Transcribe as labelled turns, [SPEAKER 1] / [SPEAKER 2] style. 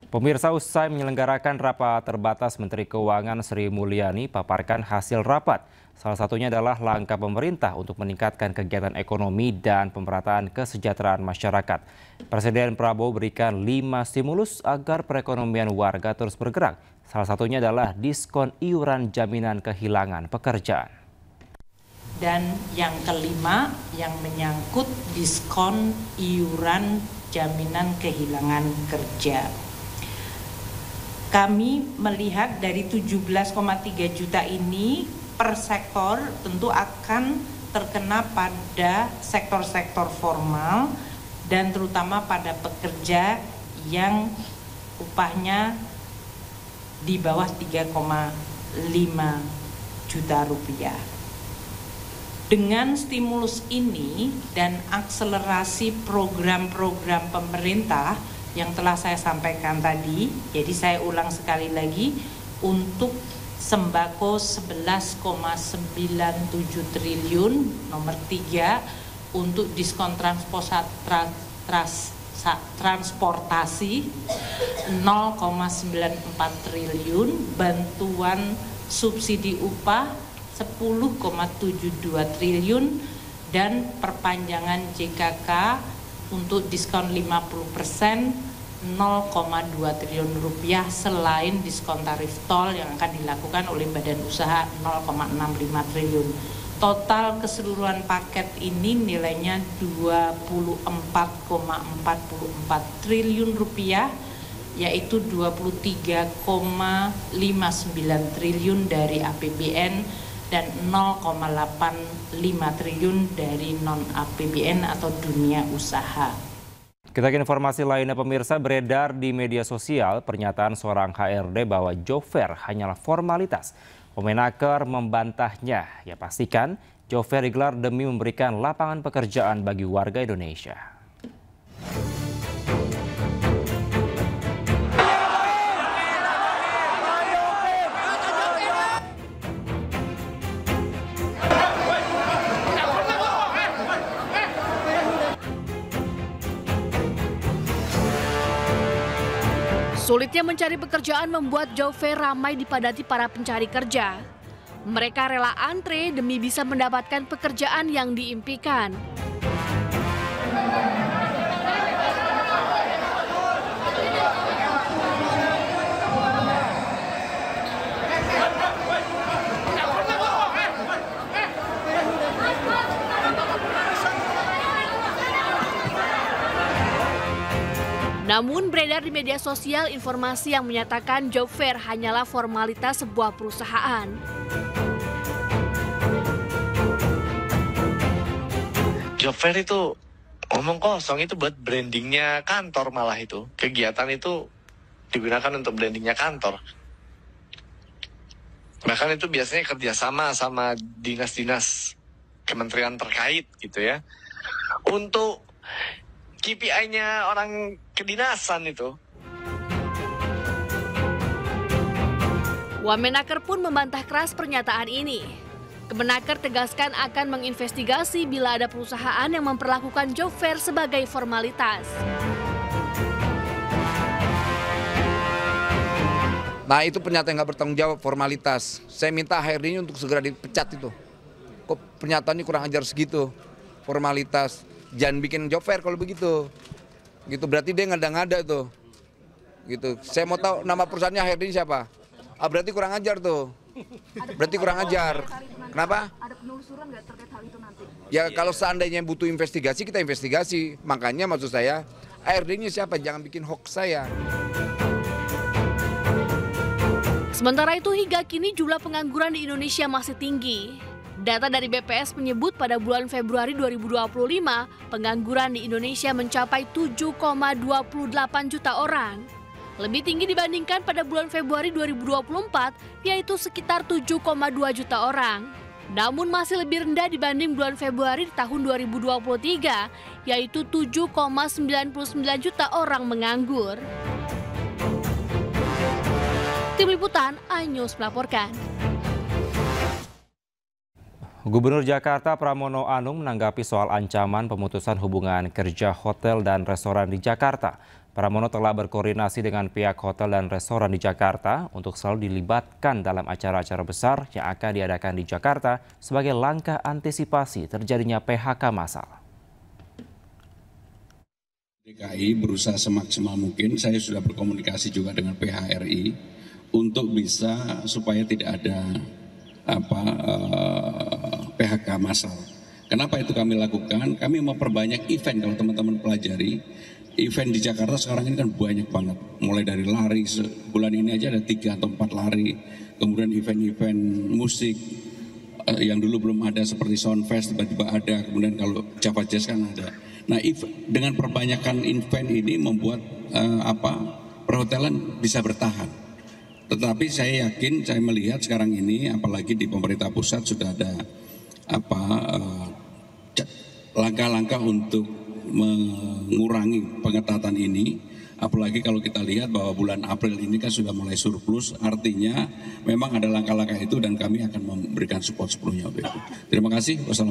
[SPEAKER 1] Pemirsa, usai menyelenggarakan rapat terbatas, Menteri Keuangan Sri Mulyani paparkan hasil rapat. Salah satunya adalah langkah pemerintah untuk meningkatkan kegiatan ekonomi dan pemerataan kesejahteraan masyarakat. Presiden Prabowo berikan 5 stimulus agar perekonomian warga terus bergerak. Salah satunya adalah diskon iuran jaminan kehilangan pekerjaan.
[SPEAKER 2] Dan yang kelima yang menyangkut diskon iuran jaminan kehilangan kerja. Kami melihat dari 17,3 juta ini per sektor tentu akan terkena pada sektor-sektor formal dan terutama pada pekerja yang upahnya di bawah 3,5 juta rupiah. Dengan stimulus ini dan akselerasi program-program pemerintah yang telah saya sampaikan tadi, jadi saya ulang sekali lagi, untuk sembako 11,97 triliun, nomor 3 untuk diskon transportasi 0,94 triliun, bantuan subsidi upah 10,72 triliun, dan perpanjangan JKK untuk diskon 50% 0,2 triliun rupiah selain diskon tarif tol yang akan dilakukan oleh badan usaha 0,65 triliun. Total keseluruhan paket ini nilainya 24,44 triliun rupiah, yaitu 23,59 triliun dari APBN dan 0,85 triliun dari non-APBN atau dunia usaha.
[SPEAKER 1] Kita ke informasi lainnya, pemirsa. Beredar di media sosial pernyataan seorang HRD bahwa job fair hanyalah formalitas. Kemenaker membantahnya. Ia pastikan job fair digelar demi memberikan lapangan pekerjaan bagi warga Indonesia.
[SPEAKER 3] Sulitnya mencari pekerjaan membuat job fair ramai dipadati para pencari kerja. Mereka rela antre demi bisa mendapatkan pekerjaan yang diimpikan. Namun beredar di media sosial informasi yang menyatakan job fair hanyalah formalitas sebuah perusahaan.
[SPEAKER 4] Job fair itu omong kosong, itu buat brandingnya kantor, malah itu. Kegiatan itu digunakan untuk brandingnya kantor. Bahkan itu biasanya kerjasama sama dinas-dinas kementerian terkait gitu ya. Untuk KPI-nya orang kedinasan itu.
[SPEAKER 3] Wamenaker pun membantah keras pernyataan ini. Kemenaker tegaskan akan menginvestigasi bila ada perusahaan yang memperlakukan job fair sebagai formalitas.
[SPEAKER 5] Nah, itu pernyataan nggak bertanggung jawab, formalitas. Saya minta HRD-nya untuk segera dipecat itu. Kok pernyataannya kurang ajar segitu, formalitas. Jangan bikin job fair kalau begitu. Gitu berarti dia ngada-ngada tuh. Gitu. Saya mau tahu nama perusahaannya HRD siapa? Ah, berarti kurang ajar tuh. Berarti kurang ajar. Kenapa?
[SPEAKER 6] Ada penelusuran nggak terkait hal itu nanti?
[SPEAKER 5] Ya kalau seandainya butuh investigasi, kita investigasi. Makanya maksud saya, HRD-nya siapa? Jangan bikin hoax saya.
[SPEAKER 3] Sementara itu hingga kini jumlah pengangguran di Indonesia masih tinggi. Data dari BPS menyebut pada bulan Februari 2025, pengangguran di Indonesia mencapai 7,28 juta orang. Lebih tinggi dibandingkan pada bulan Februari 2024, yaitu sekitar 7,2 juta orang. Namun masih lebih rendah dibanding bulan Februari di tahun 2023, yaitu 7,99 juta orang menganggur. Tim Liputan, iNews melaporkan.
[SPEAKER 1] Gubernur Jakarta Pramono Anung menanggapi soal ancaman pemutusan hubungan kerja hotel dan restoran di Jakarta. Pramono telah berkoordinasi dengan pihak hotel dan restoran di Jakarta untuk selalu dilibatkan dalam acara-acara besar yang akan diadakan di Jakarta sebagai langkah antisipasi terjadinya PHK massal.
[SPEAKER 7] DKI berusaha semaksimal mungkin, saya sudah berkomunikasi juga dengan PHRI untuk bisa supaya tidak ada PHK massal. Kenapa itu kami lakukan? Kami memperbanyak event. Kalau teman-teman pelajari, event di Jakarta sekarang ini kan banyak banget. Mulai dari lari, bulan ini aja ada 3 atau 4 lari. Kemudian event-event musik yang dulu belum ada seperti Soundfest tiba-tiba ada. Kemudian kalau Java Jazz kan ada. Nah, dengan perbanyakan event ini membuat perhotelan bisa bertahan. Tetapi saya yakin, saya melihat sekarang ini apalagi di pemerintah pusat sudah ada langkah-langkah untuk mengurangi pengetatan ini, apalagi kalau kita lihat bahwa bulan April ini kan sudah mulai surplus, artinya memang ada langkah-langkah itu dan kami akan memberikan support sepenuhnya. Terima kasih. Wassalamualaikum.